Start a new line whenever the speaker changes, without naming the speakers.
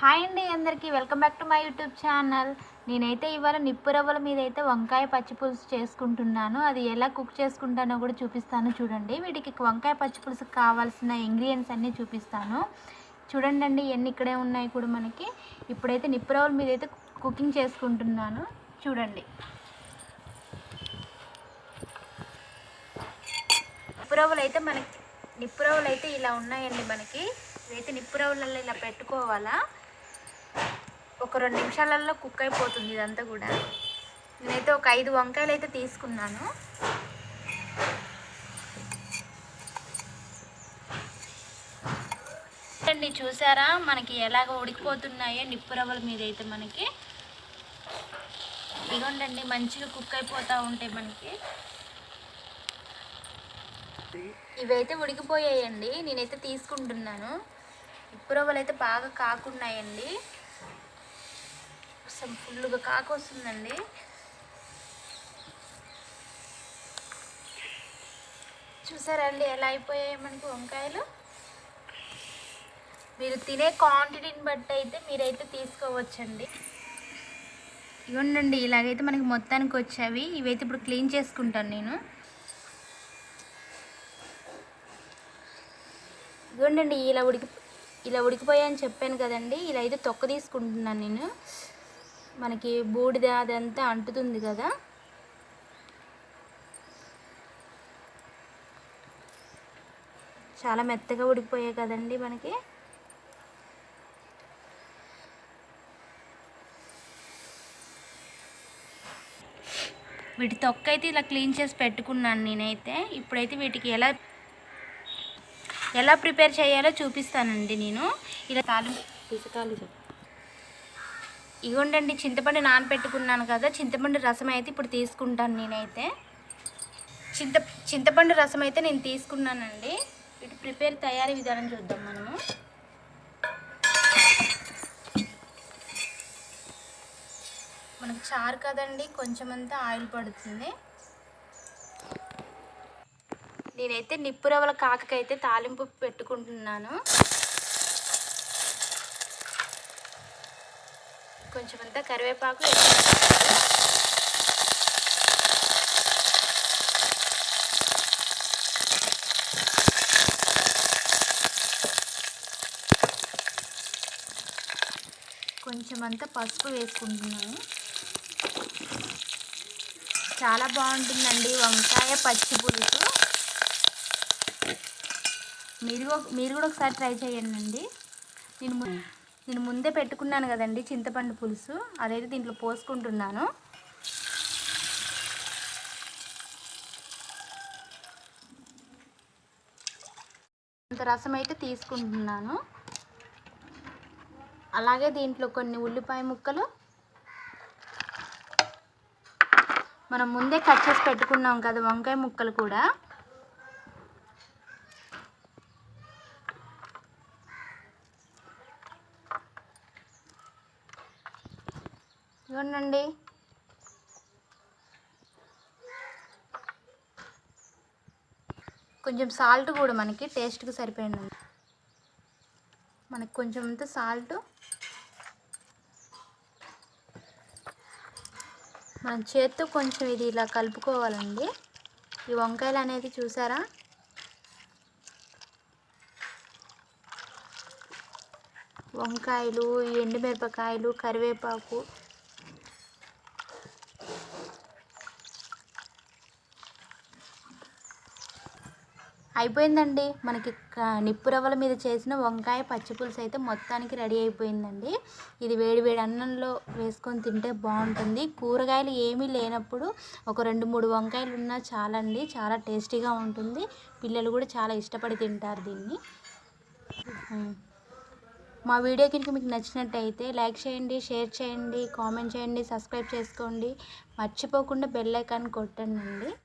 Hi అండి అందరికీ welcome back to my YouTube channel. నేనైతే ఇవాళ నిప్పు రవ్వల మీద అయితే వంకాయ పచ్చి పులుసు చేసుకుంటున్నాను. అది ఎలా కుక్ చేసుకుంటానో కూడా చూపిస్తాను చూడండి. వీటికి వంకాయ పచ్చి పులుసుకు కావాల్సిన ఇంగ్రీడియంట్స్ అన్నీ చూపిస్తాను చూడండి అండి. ఎన్ని ఇక్కడే ఉన్నాయి కూడా మనకి. ఇప్పుడైతే నిప్పు రవ్వల మీద అయితే కుకింగ్ చేసుకుంటున్నాను చూడండి. నిప్పు రవ్వలు అయితే ఇలా ఉన్నాయండి మనకి. ఇదైతే నిప్పు రవ్వలలో ఇలా పెట్టుకోవాలా. ఒక 2 నిమిషాలలో కుక్ అయిపోతుంది ఇదంతా కూడా. నేనైతే ఒక 5 వంకాయలు అయితే తీసుకున్నాను. అండి చూసారా మనకి ఎలాగ ఉడికిపోతున్నాయో నిప్పు రవ్వల మీద అయితే మనకి. ఇదిగోండి మంచిగా కుక్ అయిపోతూ ఉంటాయి మనకి. ఇవైతే ఉడికిపోయాయండి. నేనైతే తీసుకుంటున్నాను. నిప్పు రవ్వలు అయితే బాగా కాకున్నాయండి. ఫుల్గా కాకు వస్తుందండి. చూసారండి ఎలా అయిపోయాయి మనకి వంకాయలు. మీరు తినే క్వాంటిటీని బట్టి అయితే మీరైతే తీసుకోవచ్చండి. ఇవ్వండి ఇలాగైతే మనకి మొత్తానికి వచ్చేవి. ఇవైతే ఇప్పుడు క్లీన్ చేసుకుంటాను నేను. ఇవ్వండి ఇలా ఉడికిపోయాయని చెప్పాను కదండి. ఇలా అయితే తొక్క తీసుకుంటున్నాను నేను. మనకి బూడిద అదంతా అంటుతుంది కదా. చాలా మెత్తగా ఉడికిపోయాయి కదండి మనకి. వీటి తొక్క అయితే ఇలా క్లీన్ చేసి పెట్టుకున్నాను నేనైతే. ఇప్పుడైతే వీటికి ఎలా ప్రిపేర్ చేయాలో చూపిస్తానండి నేను. ఇలా ఇగోండి చింతపండు నానబెట్టుకున్నాను కదా. చింతపండు రసం అయితే ఇప్పుడు తీసుకుంటాను నేనైతే. చింతపండు రసం అయితే నేను తీసుకున్నానండి. వీటి తయారీ విధానం చూద్దాం మనము. మనకు చారు కదండి, కొంచెం అంతా ఆయిల్ పడుతుంది. నేనైతే నిప్పు రవ్వల కాకకైతే తాలింపు పెట్టుకుంటున్నాను. కొంచెం అంతా కరివేపాకు, కొంచెం అంతా పసుపు వేసుకుంటున్నాను. చాలా బాగుంటుందండి వంకాయ పచ్చి పులుసు. మీరు కూడా ఒకసారి ట్రై చేయండి. నేను ముందే పెట్టుకున్నాను కదండి చింతపండు పులుసు. అదైతే దీంట్లో పోసుకుంటున్నాను. అంత రసం అయితే తీసుకుంటున్నాను. అలాగే దీంట్లో కొన్ని ఉల్లిపాయ ముక్కలు మనం ముందే కట్ చేసి పెట్టుకున్నాం కదా వంకాయ ముక్కలు కూడా. చూడండి కొంచెం సాల్ట్ కూడా మనకి టేస్ట్కి సరిపోయింది. మనకి కొంచెం అంత సాల్ట్ మనం చేత్తో కొంచెం ఇది ఇలా కలుపుకోవాలండి. ఈ వంకాయలు అనేది చూసారా వంకాయలు, ఎండుమిరపకాయలు, కరివేపాకు, అయిపోయిందండి మనకి. నిప్పు రవ్వల మీద చేసిన వంకాయ పచ్చి పులుసు అయితే మొత్తానికి రెడీ అయిపోయిందండి. ఇది వేడి అన్నంలో వేసుకొని తింటే బాగుంటుంది. కూరగాయలు ఏమీ లేనప్పుడు ఒక 2-3 వంకాయలు ఉన్నా చాలండి. చాలా టేస్టీగా ఉంటుంది. పిల్లలు కూడా చాలా ఇష్టపడి తింటారు దీన్ని. మా వీడియో కనుక మీకు నచ్చినట్టయితే లైక్ చేయండి, షేర్ చేయండి, కామెంట్ చేయండి, సబ్స్క్రైబ్ చేసుకోండి. మర్చిపోకుండా బెల్ ఐకాన్ కొట్టండి.